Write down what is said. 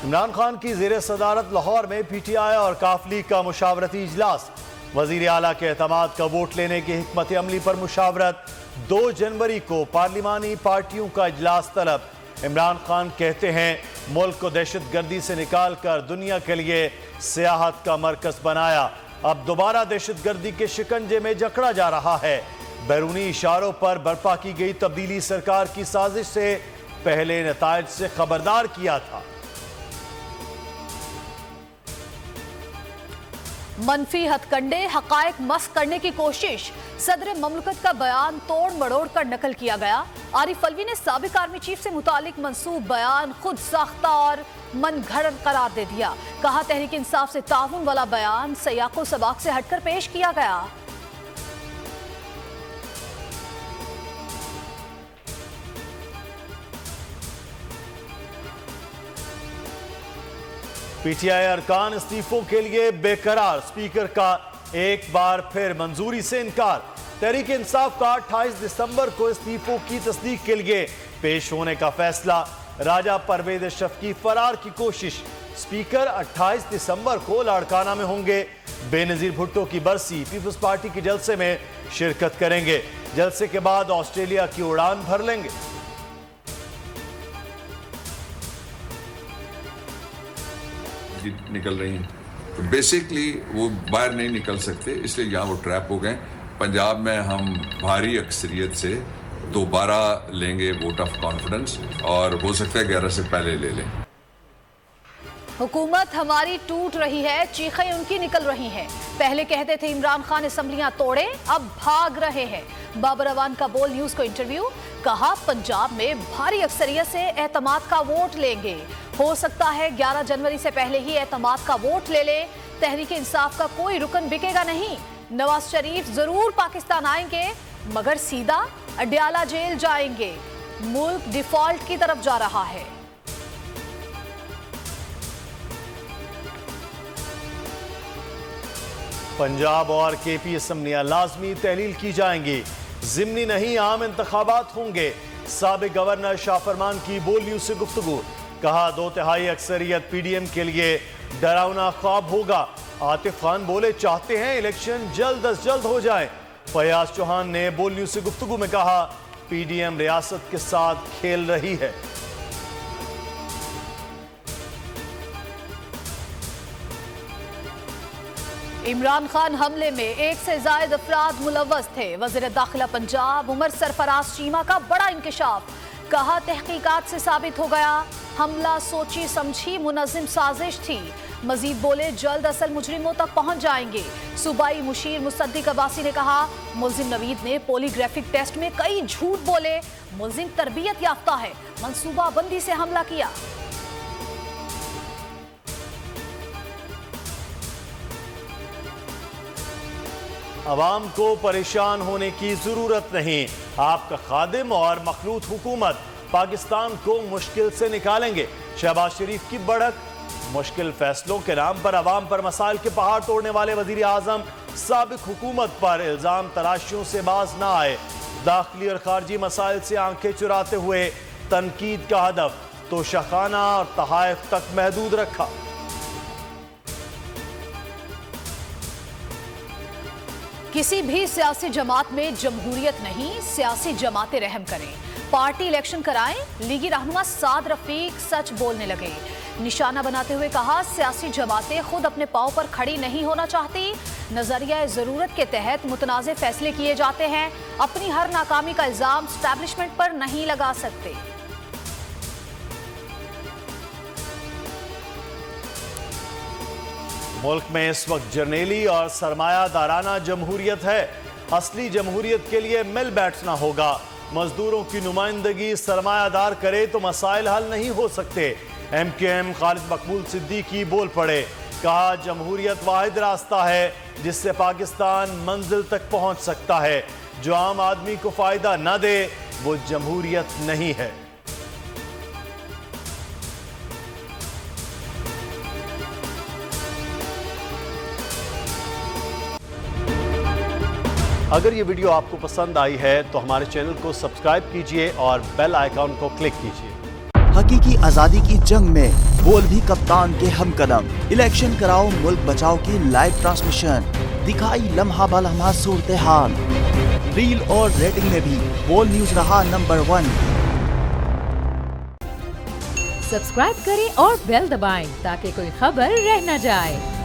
इमरान खान की ज़ेर सदारत लाहौर में PTI और काफ लीग का मुशावरती इजलास। वज़ीर आला के एतमाद का वोट लेने की हिकमत अमली पर मुशावरत। 2 जनवरी को पार्लिमानी पार्टियों का इजलास तलब। इमरान खान कहते हैं मुल्क को दहशत गर्दी से निकाल कर दुनिया के लिए सियाहत का मरकज बनाया। अब दोबारा दहशत गर्दी के शिकंजे में जकड़ा जा रहा है। बैरूनी इशारों पर बर्पा की गई तब्दीली सरकार की साजिश से पहले नताइज से खबरदार किया था। मनफी हथकंडे हकायक मस्क करने की कोशिश। सदर ममलकत का बयान तोड़ मड़ोड़ कर नकल किया गया। आरिफ अलवी ने साबिक आर्मी चीफ से मुतालिक मंसूब बयान खुद साख्ता और मन घड़त करार दे दिया। कहा तहरीक इंसाफ से ताउन वाला बयान सयाको सबाक से हटकर पेश किया गया। PTI अरकान इस्तीफों के लिए बेकरार। स्पीकर का एक बार फिर मंजूरी से इनकार। तहरीक इंसाफ का 28 दिसंबर को इस्तीफों की तस्दीक के लिए पेश होने का फैसला। राजा परवेज अशरफ की फरार की कोशिश। स्पीकर 28 दिसंबर को लाड़काना में होंगे। बेनजीर भुट्टो की बरसी। पीपल्स पार्टी के जलसे में शिरकत करेंगे। जलसे के बाद ऑस्ट्रेलिया की उड़ान भर लेंगे। निकल रही हैं तो बेसिकली वो बाहर नहीं निकल सकते, इसलिए यहाँ वो ट्रैप हो गए। पंजाब में हम भारी अक्सरियत से दोबारा लेंगे वोट ऑफ कॉन्फिडेंस और हो सकता है 11 से पहले ले लें। हुकूमत हमारी टूट रही है, चीखें उनकी निकल रही हैं। पहले कहते थे इमरान खान असेंबलियां तोड़े, अब भाग रहे हैं। बाबर अवान का बोल न्यूज को इंटरव्यू। कहा पंजाब में भारी अक्सरियत से एतमाद का वोट लेंगे। हो सकता है 11 जनवरी से पहले ही एतमाद का वोट ले ले। तहरीक इंसाफ का कोई रुकन बिकेगा नहीं। नवाज शरीफ जरूर पाकिस्तान आएंगे मगर सीधा अडयाला जेल जाएंगे। मुल्क डिफॉल्ट की तरफ जा रहा है। पंजाब और KP असम्बलियां लाजमी तहलील की जाएंगी। जिमनी नहीं आम इंतखाबात होंगे। साबिक गवर्नर शाह फरमान की बोल न्यूज से गुफ्तगू। कहा 2/3 अक्सरियत PDM के लिए डरावना ख्वाब होगा। आतिफ खान बोले चाहते हैं इलेक्शन जल्द अज जल्द हो जाए। फयाज चौहान ने बोल न्यूज से गुफ्तगू में कहा PDM रियासत के साथ खेल रही है। इमरान खान हमले में 1 से ज्यादा अफराद मुलव्वस थे। वज़ीर दाखिला पंजाब उमर सरफराज चीमा का बड़ा इंकशाफ। कहा तहकीकात से साबित हो गया हमला सोची समझी मुनज़्ज़म साजिश थी। मजीद बोले जल्द असल मुजरिमों तक पहुंच जाएंगे। सूबाई मुशीर मुसद्दिक अब्बासी ने कहा मुल्जिम नवीद ने पॉलीग्राफिक टेस्ट में कई झूठ बोले। मुल्जिम तरबियत याफ्ता है, मंसूबाबंदी से हमला किया। अवाम को परेशान होने की जरूरत नहीं। आपका खादिम और मखलूत हुकूमत पाकिस्तान को मुश्किल से निकालेंगे। शहबाज शरीफ की बढ़त। मुश्किल फैसलों के नाम पर अवाम पर मसाइल के पहाड़ तोड़ने वाले वजीर आजम साबिक हुकूमत पर इल्जाम तराशियों से बाज ना आए। दाखिली और खारजी मसाइल से आंखें चुराते हुए तनकीद का हदफ तो शखाना और तहाइफ तक महदूद रखा। किसी भी सियासी जमात में जमहूरियत नहीं, सियासी जमातें रहम करें। पार्टी इलेक्शन कराएं। लीगी रहनुमा साद रफीक सच बोलने लगे। निशाना बनाते हुए कहा सियासी जमातें खुद अपने पांव पर खड़ी नहीं होना चाहती। नजरिया जरूरत के तहत मुतनाज़े फैसले किए जाते हैं। अपनी हर नाकामी का इल्जाम एस्टैब्लिशमेंट पर नहीं लगा सकते। मुल्क में इस वक्त जर्नेली और सरमायादाराना जमहूरियत है। असली जमहूरियत के लिए मिल बैठना होगा। मजदूरों की नुमाइंदगी सरमायादार करे तो मसाइल हल नहीं हो सकते। MKM खालिद मकबूल सिद्दीकी बोल पड़े। कहा जमहूरियत वाहिद रास्ता है जिससे पाकिस्तान मंजिल तक पहुंच सकता है। जो आम आदमी को फायदा न दे वो जमहूरियत नहीं है। अगर ये वीडियो आपको पसंद आई है तो हमारे चैनल को सब्सक्राइब कीजिए और बेल आइकॉन को क्लिक कीजिए। हकीकी आजादी की जंग में बोल भी कप्तान के हम कदम। इलेक्शन कराओ मुल्क बचाओ की लाइव ट्रांसमिशन, दिखाई लम्हा बलम्हा सूरत हाल। रील और रेटिंग में भी बोल न्यूज रहा नंबर 1। सब्सक्राइब करें और बेल दबाएं ताकि कोई खबर रह न जाए।